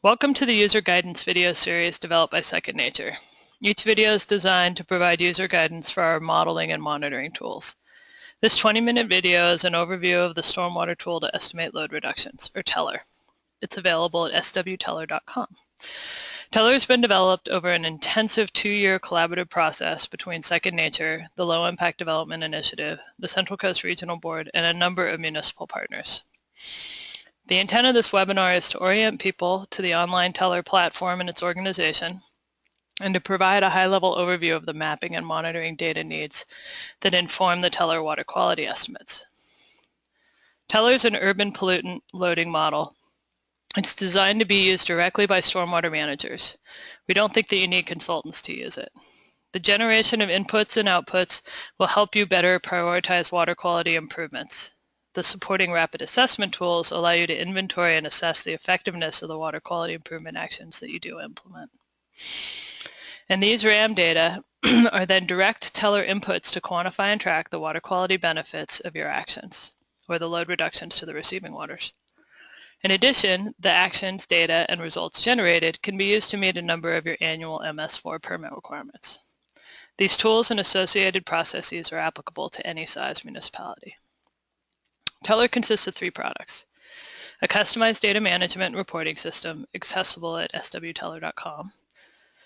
Welcome to the user guidance video series developed by Second Nature. Each video is designed to provide user guidance for our modeling and monitoring tools. This 20-minute video is an overview of the stormwater tool to estimate load reductions, or TELR. It's available at swteller.com. TELR has been developed over an intensive 2-year collaborative process between Second Nature, the Low Impact Development Initiative, the Central Coast Regional Board, and a number of municipal partners. The intent of this webinar is to orient people to the online TELR platform and its organization, and to provide a high-level overview of the mapping and monitoring data needs that inform the TELR water quality estimates. TELR is an urban pollutant loading model. It's designed to be used directly by stormwater managers. We don't think that you need consultants to use it. The generation of inputs and outputs will help you better prioritize water quality improvements. The supporting rapid assessment tools allow you to inventory and assess the effectiveness of the water quality improvement actions that you do implement. And these RAM data are then direct TELR inputs to quantify and track the water quality benefits of your actions, or the load reductions to the receiving waters. In addition, the actions, data, and results generated can be used to meet a number of your annual MS4 permit requirements. These tools and associated processes are applicable to any size municipality. TELR consists of 3 products: a customized data management and reporting system accessible at swteller.com.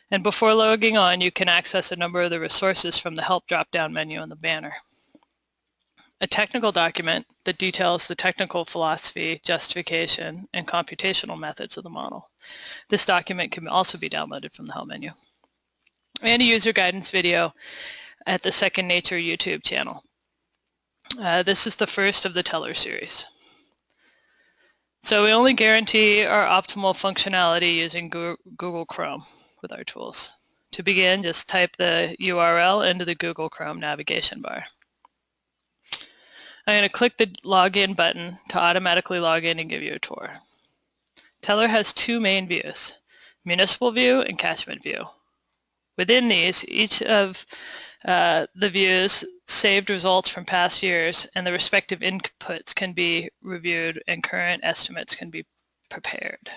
And before logging on, you can access a number of the resources from the Help drop-down menu in the banner. A technical document that details the technical philosophy, justification, and computational methods of the model. This document can also be downloaded from the Help menu. And a user guidance video at the Second Nature YouTube channel. This is the first of the TELR series. So we only guarantee our optimal functionality using Google Chrome with our tools. To begin, just type the URL into the Google Chrome navigation bar. I'm going to click the login button to automatically log in and give you a tour. TELR has 2 main views: Municipal view and Catchment view. Within these, each of the views saved results from past years, and the respective inputs can be reviewed and current estimates can be prepared.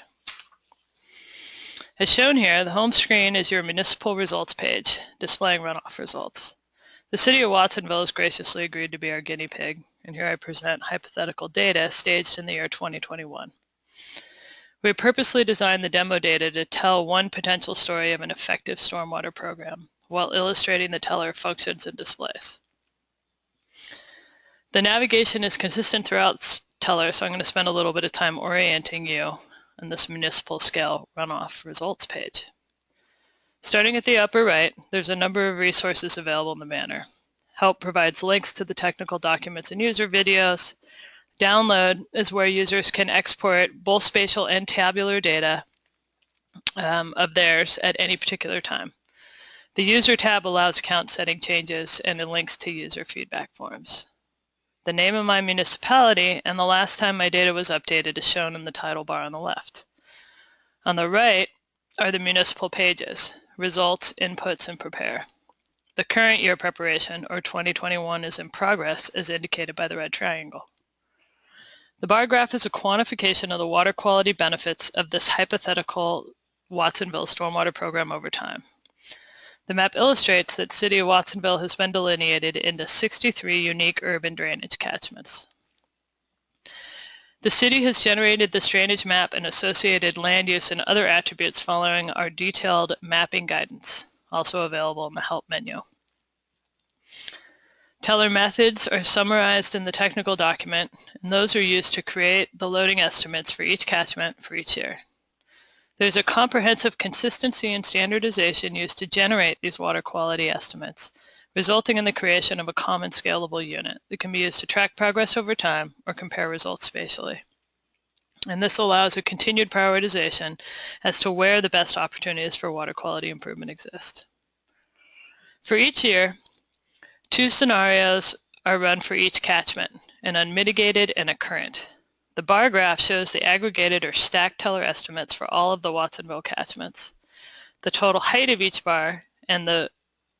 As shown here, the home screen is your municipal results page, displaying runoff results. The City of Watsonville has graciously agreed to be our guinea pig, and here I present hypothetical data staged in the year 2021. We purposely designed the demo data to tell one potential story of an effective stormwater program, while illustrating the TELR functions and displays. The navigation is consistent throughout TELR, so I'm going to spend a little bit of time orienting you on this municipal scale runoff results page. Starting at the upper right, there's a number of resources available in the banner. Help provides links to the technical documents and user videos. Download is where users can export both spatial and tabular data of theirs at any particular time. The User tab allows account setting changes and it links to user feedback forms. The name of my municipality and the last time my data was updated is shown in the title bar on the left. On the right are the municipal pages: results, inputs, and prepare. The current year preparation, or 2021, is in progress, as indicated by the red triangle. The bar graph is a quantification of the water quality benefits of this hypothetical Watsonville stormwater program over time. The map illustrates that City of Watsonville has been delineated into 63 unique urban drainage catchments. The city has generated this drainage map and associated land use and other attributes following our detailed mapping guidance, also available in the Help menu. TELR methods are summarized in the technical document, and those are used to create the loading estimates for each catchment for each year. There's a comprehensive consistency and standardization used to generate these water quality estimates, resulting in the creation of a common scalable unit that can be used to track progress over time or compare results spatially. And this allows a continued prioritization as to where the best opportunities for water quality improvement exist. For each year, 2 scenarios are run for each catchment: an unmitigated and a current. The bar graph shows the aggregated or stacked TELR estimates for all of the Watsonville catchments. The total height of each bar and the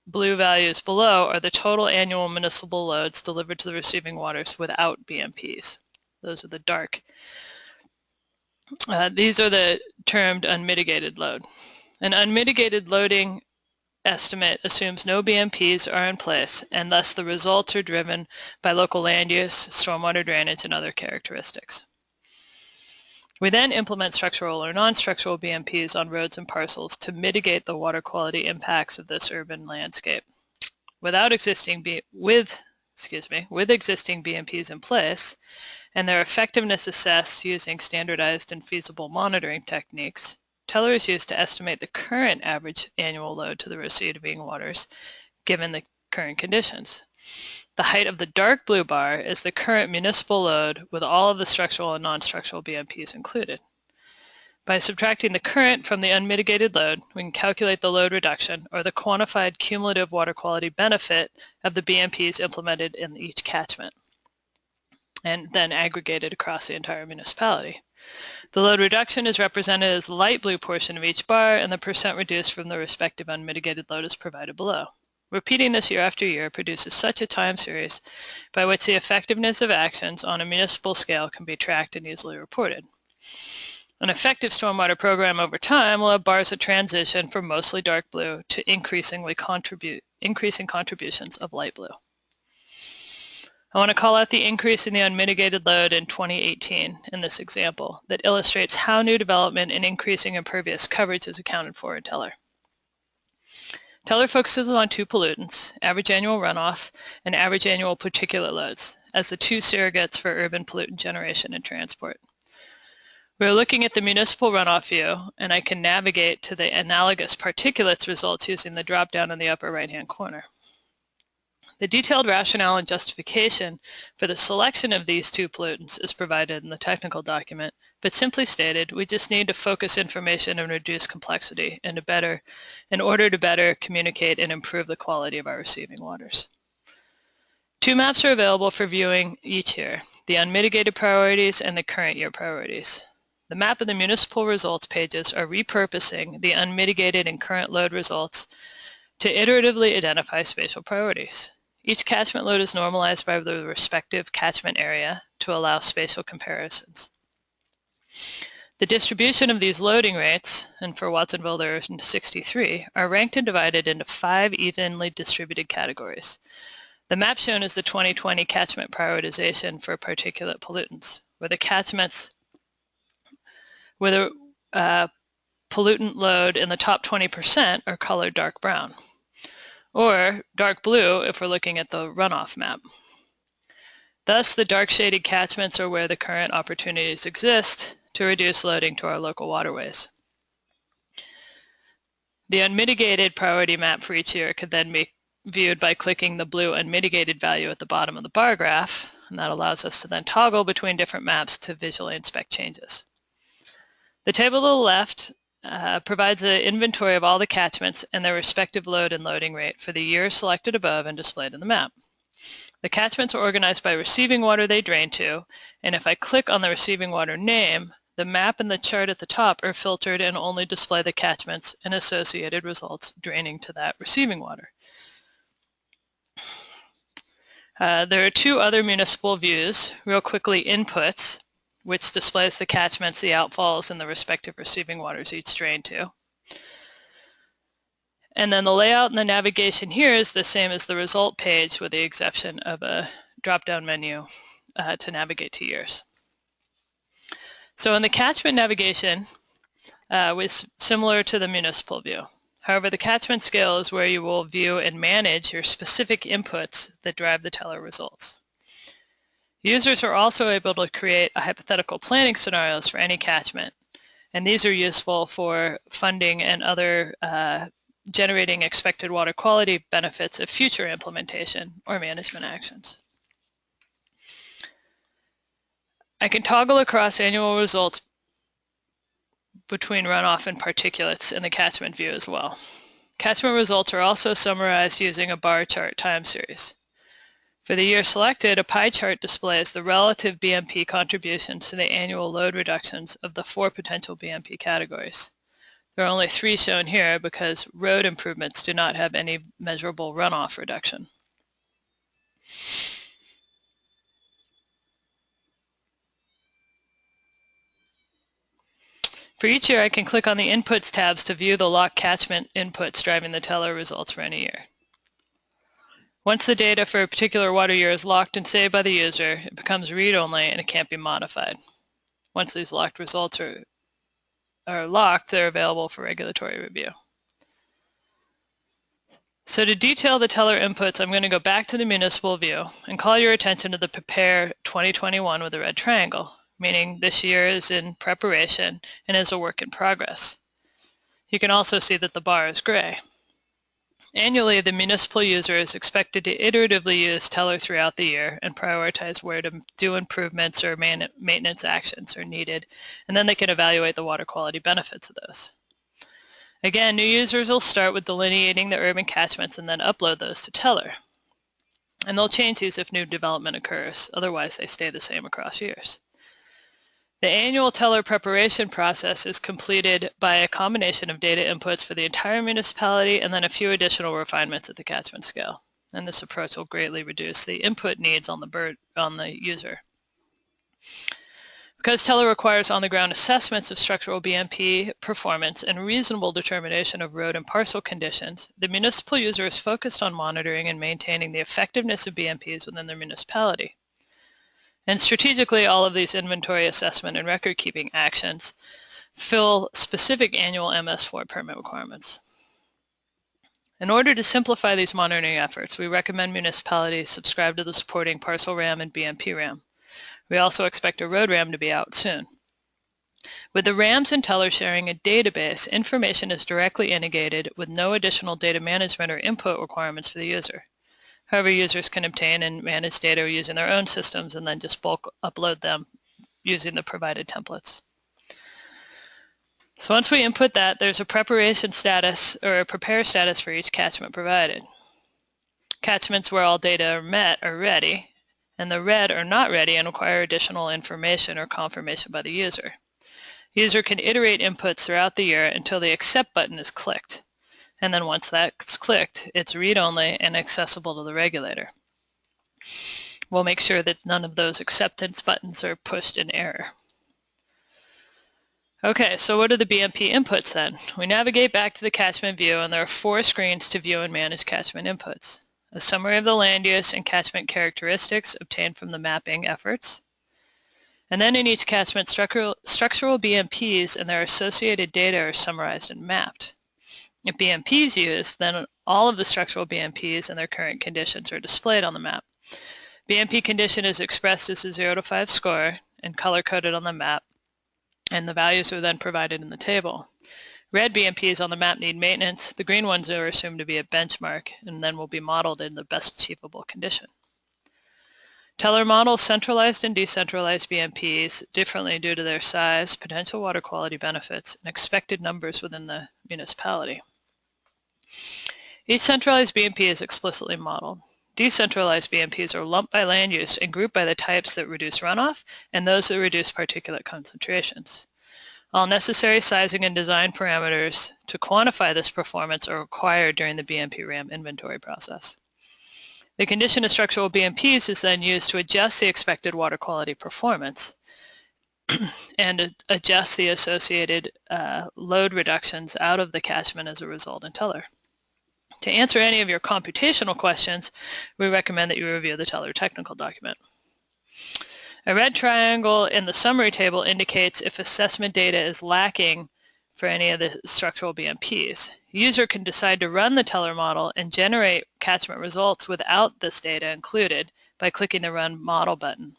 blue values below are the total annual municipal loads delivered to the receiving waters without BMPs. Those are the dark. These are the termed unmitigated load. An unmitigated loading estimate assumes no BMPs are in place, and thus the results are driven by local land use, stormwater drainage, and other characteristics. We then implement structural or non-structural BMPs on roads and parcels to mitigate the water quality impacts of this urban landscape. With existing BMPs in place, and their effectiveness assessed using standardized and feasible monitoring techniques, TELR is used to estimate the current average annual load to the receiving waters given the current conditions. The height of the dark blue bar is the current municipal load with all of the structural and non-structural BMPs included. By subtracting the current from the unmitigated load, we can calculate the load reduction or the quantified cumulative water quality benefit of the BMPs implemented in each catchment, and then aggregated across the entire municipality. The load reduction is represented as the light blue portion of each bar, and the percent reduced from the respective unmitigated load is provided below. Repeating this year after year produces such a time series by which the effectiveness of actions on a municipal scale can be tracked and easily reported. An effective stormwater program over time will have bars of transition from mostly dark blue to increasing contributions of light blue. I want to call out the increase in the unmitigated load in 2018 in this example that illustrates how new development and increasing impervious coverage is accounted for in TELR. TELR focuses on two pollutants, average annual runoff and average annual particulate loads, as the two surrogates for urban pollutant generation and transport. We're looking at the municipal runoff view, and I can navigate to the analogous particulates results using the drop-down in the upper right-hand corner. The detailed rationale and justification for the selection of these two pollutants is provided in the technical document, but simply stated, we just need to focus information and reduce complexity in order to better communicate and improve the quality of our receiving waters. Two maps are available for viewing each year, the unmitigated priorities and the current year priorities. The map of the municipal results pages are repurposing the unmitigated and current load results to iteratively identify spatial priorities. Each catchment load is normalized by the respective catchment area to allow spatial comparisons. The distribution of these loading rates, and for Watsonville there are 63, are ranked and divided into 5 evenly distributed categories. The map shown is the 2020 catchment prioritization for particulate pollutants, where the catchments with a pollutant load in the top 20% are colored dark brown, or dark blue if we're looking at the runoff map. Thus, the dark shaded catchments are where the current opportunities exist to reduce loading to our local waterways. The unmitigated priority map for each year could then be viewed by clicking the blue unmitigated value at the bottom of the bar graph, and that allows us to then toggle between different maps to visually inspect changes. The table to the left provides an inventory of all the catchments and their respective load and loading rate for the year selected above and displayed in the map. The catchments are organized by receiving water they drain to, and if I click on the receiving water name, the map and the chart at the top are filtered and only display the catchments and associated results draining to that receiving water. There are 2 other municipal views, real quickly inputs, which displays the catchments, the outfalls, and the respective receiving waters each drain to. And then the layout and the navigation here is the same as the result page with the exception of a drop-down menu to navigate to years. So in the catchment navigation was similar to the municipal view. However, the catchment scale is where you will view and manage your specific inputs that drive the TELR results. Users are also able to create a hypothetical planning scenarios for any catchment, and these are useful for funding and other generating expected water quality benefits of future implementation or management actions. I can toggle across annual results between runoff and particulates in the catchment view as well. Catchment results are also summarized using a bar chart time series. For the year selected, a pie chart displays the relative BMP contributions to the annual load reductions of the 4 potential BMP categories. There are only 3 shown here because road improvements do not have any measurable runoff reduction. For each year, I can click on the Inputs tabs to view the locked catchment inputs driving the TELR results for any year. Once the data for a particular water year is locked and saved by the user, it becomes read-only and it can't be modified. Once these locked results are locked, they're available for regulatory review. So to detail the TELR inputs, I'm going to go back to the municipal view and call your attention to the Prepare 2021 with a red triangle, meaning this year is in preparation and is a work in progress. You can also see that the bar is gray. Annually, the municipal user is expected to iteratively use TELR throughout the year and prioritize where to do improvements or maintenance actions are needed, and then they can evaluate the water quality benefits of those. Again, new users will start with delineating the urban catchments and then upload those to TELR. And they'll change these if new development occurs, otherwise they stay the same across years. The annual TELR preparation process is completed by a combination of data inputs for the entire municipality and then a few additional refinements at the catchment scale. And this approach will greatly reduce the input needs on the user. Because TELR requires on-the-ground assessments of structural BMP performance and reasonable determination of road and parcel conditions, the municipal user is focused on monitoring and maintaining the effectiveness of BMPs within their municipality. And strategically, all of these inventory assessment and record-keeping actions fill specific annual MS4 permit requirements. In order to simplify these monitoring efforts, we recommend municipalities subscribe to the supporting parcel RAM and BMP RAM. We also expect a road RAM to be out soon. With the RAMs and TELR sharing a database, information is directly integrated with no additional data management or input requirements for the user. However, users can obtain and manage data using their own systems and then just bulk upload them using the provided templates. So once we input that, there's a preparation status or a prepare status for each catchment provided. Catchments where all data are met are ready, and the red are not ready and require additional information or confirmation by the user. The user can iterate inputs throughout the year until the Accept button is clicked. And then once that's clicked, it's read-only and accessible to the regulator. We'll make sure that none of those acceptance buttons are pushed in error. Okay, so what are the BMP inputs then? We navigate back to the catchment view, and there are 4 screens to view and manage catchment inputs. A summary of the land use and catchment characteristics obtained from the mapping efforts. And then in each catchment, structural BMPs and their associated data are summarized and mapped. If BMP is used, then all of the structural BMPs and their current conditions are displayed on the map. BMP condition is expressed as a 0 to 5 score and color-coded on the map, and the values are then provided in the table. Red BMPs on the map need maintenance. The green ones are assumed to be a benchmark and then will be modeled in the best achievable condition. TELR models centralized and decentralized BMPs differently due to their size, potential water quality benefits, and expected numbers within the municipality. Each centralized BMP is explicitly modeled. Decentralized BMPs are lumped by land use and grouped by the types that reduce runoff and those that reduce particulate concentrations. All necessary sizing and design parameters to quantify this performance are required during the BMP RAM inventory process. The condition of structural BMPs is then used to adjust the expected water quality performance and adjust the associated load reductions out of the catchment as a result in TELR. To answer any of your computational questions, we recommend that you review the TELR technical document. A red triangle in the summary table indicates if assessment data is lacking for any of the structural BMPs. The user can decide to run the TELR model and generate catchment results without this data included by clicking the Run Model button.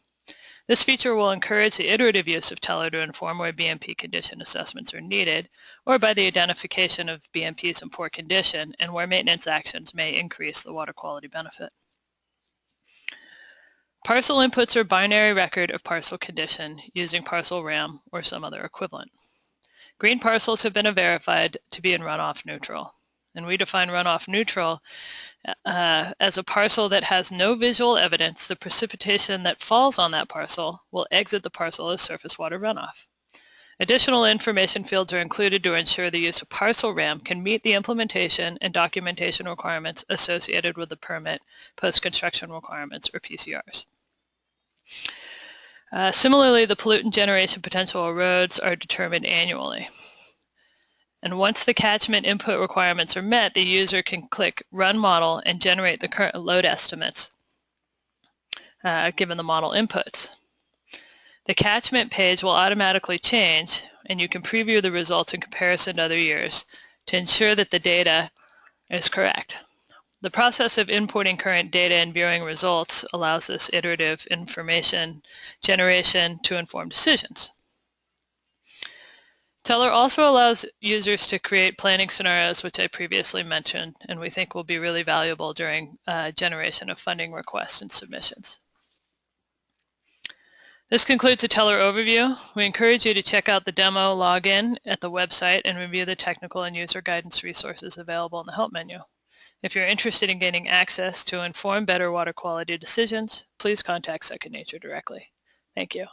This feature will encourage the iterative use of TELR to inform where BMP condition assessments are needed, or by the identification of BMPs in poor condition and where maintenance actions may increase the water quality benefit. Parcel inputs are binary record of parcel condition using parcel RAM or some other equivalent. Green parcels have been verified to be in runoff neutral, and we define runoff neutral as a parcel that has no visual evidence the precipitation that falls on that parcel will exit the parcel as surface water runoff. Additional information fields are included to ensure the use of parcel RAM can meet the implementation and documentation requirements associated with the permit post-construction requirements or PCRs. Similarly, the pollutant generation potential of roads are determined annually. And once the catchment input requirements are met, the user can click Run Model and generate the current load estimates given the model inputs. The catchment page will automatically change, and you can preview the results in comparison to other years to ensure that the data is correct. The process of importing current data and viewing results allows this iterative information generation to inform decisions. TELR also allows users to create planning scenarios, which I previously mentioned, and we think will be really valuable during generation of funding requests and submissions. This concludes the TELR overview. We encourage you to check out the demo login at the website and review the technical and user guidance resources available in the help menu. If you're interested in gaining access to inform better water quality decisions, please contact Second Nature directly. Thank you.